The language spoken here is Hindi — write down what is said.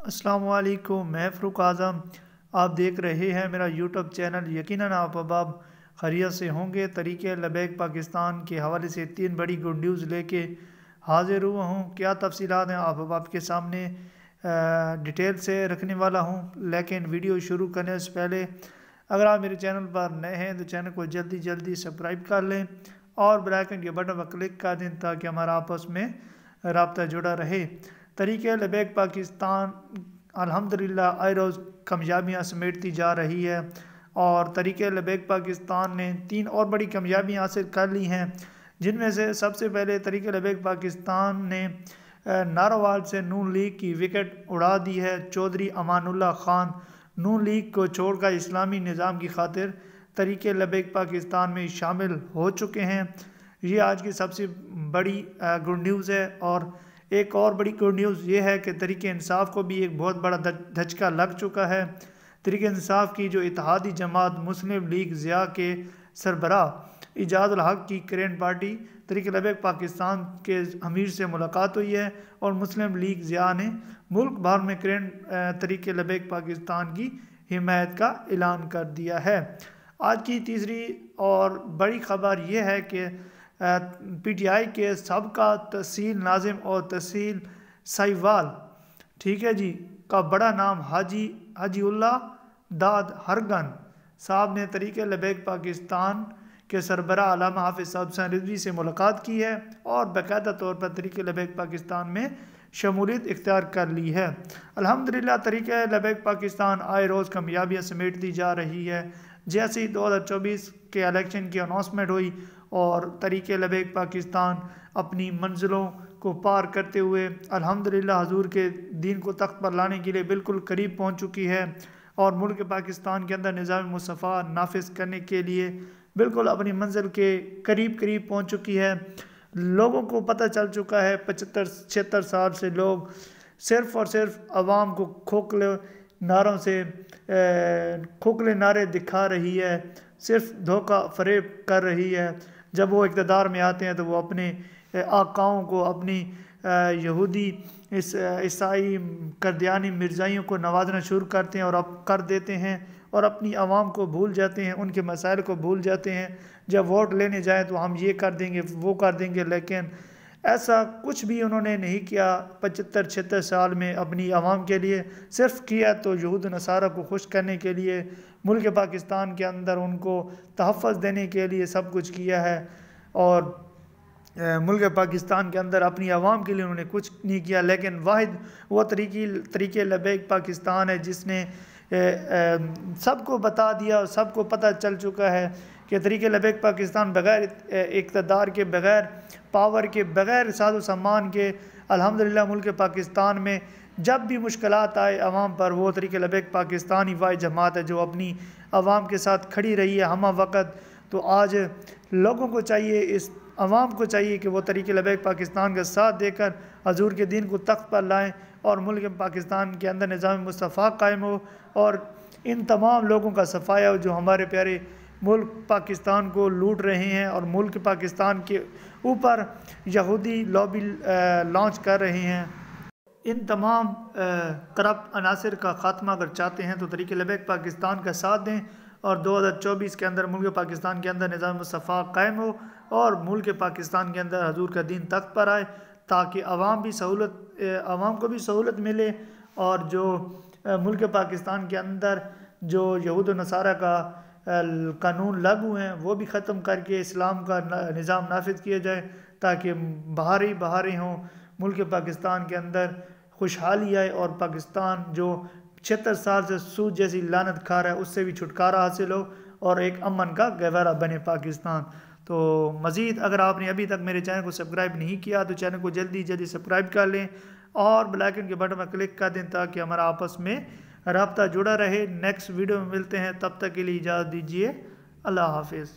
अस्सलाम वालेकुम, मैं फ़रूक आज़म। आप देख रहे हैं मेरा यूट्यूब चैनल। यकीनन आप अब खैरियत से होंगे। तरीके लबैक पाकिस्तान के हवाले से 3 बड़ी गुड न्यूज़ लेके हाजिर हुआ हूँ। क्या तफसीलात हैं आप आपके सामने डिटेल से रखने वाला हूँ। लेकिन वीडियो शुरू करने से पहले अगर आप मेरे चैनल पर नए हैं तो चैनल को जल्दी जल्दी सब्सक्राइब कर लें और बेल आइकन के बटन पर क्लिक कर दें ताकि हमारा आपस में राब्ता जुड़ा रहे। तरीके लबैक पाकिस्तान अल्हम्दुलिल्लाह आए रोज़ कामयाबियाँ समेटती जा रही है और तरीके लबैक पाकिस्तान ने 3 और बड़ी कामयाबियाँ हासिल कर ली हैं, जिनमें से सबसे पहले तरीके लबैक पाकिस्तान ने नारोवाल से नून लीग की विकेट उड़ा दी है। चौधरी अमानुल्लाह खान नून लीग को छोड़कर इस्लामी निज़ाम की खातिर तरीके लबैक पाकिस्तान में शामिल हो चुके हैं। ये आज की सबसे बड़ी गुड न्यूज़ है। और एक और बड़ी गुड न्यूज़ ये है कि तहरीक इंसाफ को भी एक बहुत बड़ा धचका लग चुका है। तहरीक इंसाफ की जो इत्तेहादी जमात मुस्लिम लीग ज़िया के सरबराह इजाज़ुल हक की करेंट पार्टी तहरीक लबैक पाकिस्तान के अमीर से मुलाकात हुई है और मुस्लिम लीग ज़िया ने मुल्क भर में करेंट तहरीक लबैक पाकिस्तान की हिमायत का ऐलान कर दिया है। आज की तीसरी और बड़ी खबर यह है कि PTI के सबका तहसील नाजिम और तहसील साहिवाल, ठीक है जी, का बड़ा नाम हाजीउल्लाह दाद हरगन साहब ने तरीके लबैक पाकिस्तान के सरबराह अल्लामा हाफिज़ साहब रिजवी से मुलाकात की है और बाकायदा तौर पर तरीके लबैक पाकिस्तान में शमूलियत इख्तियार कर ली है। अल्हम्दुलिल्लाह तरीके लबैक पाकिस्तान आए रोज़ कामयाबियाँ समेटती जा रही है। जैसे ही 2024 के इलेक्शन की अनाउंसमेंट हुई और तरीके लबैक पाकिस्तान अपनी मंजिलों को पार करते हुए अल्हम्दुलिल्लाह हुजूर के दीन को तख्त पर लाने के लिए बिल्कुल करीब पहुंच चुकी है और मुल्क पाकिस्तान के अंदर निज़ाम मुस्तफ़ा नाफिज करने के लिए बिल्कुल अपनी मंजिल के करीब करीब पहुंच चुकी है। लोगों को पता चल चुका है 75-76 साल से लोग सिर्फ़ और सिर्फ आवाम को खोखले नारे दिखा रही है, सिर्फ धोखा फरेब कर रही है। जब वो इक़्तिदार में आते हैं तो वो अपने आकाओं को, अपनी यहूदी ईसाई करदियानी मिर्ज़ाइयों को नवाजना शुरू करते हैं और अब कर देते हैं और अपनी आवाम को भूल जाते हैं, उनके मसाइल को भूल जाते हैं। जब वोट लेने जाएँ तो हम ये कर देंगे वो कर देंगे, लेकिन ऐसा कुछ भी उन्होंने नहीं किया 75-76 साल में अपनी आवाम के लिए। सिर्फ किया तो यहूद नसारा को खुश करने के लिए, मुल्क पाकिस्तान के अंदर उनको तहफ़्फ़ुज़ देने के लिए सब कुछ किया है और मुल्क पाकिस्तान के अंदर अपनी आवाम के लिए उन्होंने कुछ नहीं किया। लेकिन वाहिद वो तरीके लबैक पाकिस्तान है जिसने सबको बता दिया और सबको पता चल चुका है कि तरीके लबैक पाकिस्तान बग़ैर इक़्तिदार के, बग़ैर पावर के, बग़ैर साज़ो सामान के अल्हम्दुलिल्लाह मुल्क पाकिस्तान में जब भी मुश्किलात आए आवाम पर, वो तरीके लबैक पाकिस्तान ही वाहिद जमात है जो अपनी आवाम के साथ खड़ी रही है हमा वक़्त। तो आज लोगों को चाहिए, इस आवाम को चाहिए कि वो तरीके लबैक पाकिस्तान का साथ देकर हजूर के दीन को तख्त पर लाएँ और मुल्क पाकिस्तान के अंदर निज़ाम मुस्तफ़ा कायम हो और इन तमाम लोगों का सफाया हो जो हमारे प्यारे मुल्क पाकिस्तान को लूट रहे हैं और मुल्क पाकिस्तान के ऊपर यहूदी लॉबी लॉन्च कर रहे हैं। इन तमाम करप्ट अनासर का ख़ात्मा अगर चाहते हैं तो तरीके लबैक पाकिस्तान का साथ दें और 2024 के अंदर मुल्क पाकिस्तान के अंदर निज़ाम मुस्तफ़ा कायम हो और मुल्क पाकिस्तान के अंदर हजूर का दीन तख्त पर आए ताकि आवाम को भी सहूलत मिले और जो मुल्क पाकिस्तान के अंदर जो यहूद नसारा का कानून लागू हैं वो भी ख़त्म करके इस्लाम का निज़ाम नाफिज किया जाए ताकि बहारें हों, मुल्क पाकिस्तान के अंदर खुशहाली आए और पाकिस्तान जो 76 साल से सूद जैसी लानत खा रहा है उससे भी छुटकारा हासिल हो और एक अमन का गहवारा बने पाकिस्तान। तो मज़ीद अगर आपने अभी तक मेरे चैनल को सब्सक्राइब नहीं किया तो चैनल को जल्दी जल्दी सब्सक्राइब कर लें और बेल आइकन के बटन पर क्लिक कर दें ताकि हमारा आपस में राब्ता जुड़ा रहे। नेक्स्ट वीडियो में मिलते हैं, तब तक के लिए इजाज़त दीजिए। अल्लाह हाफिज़।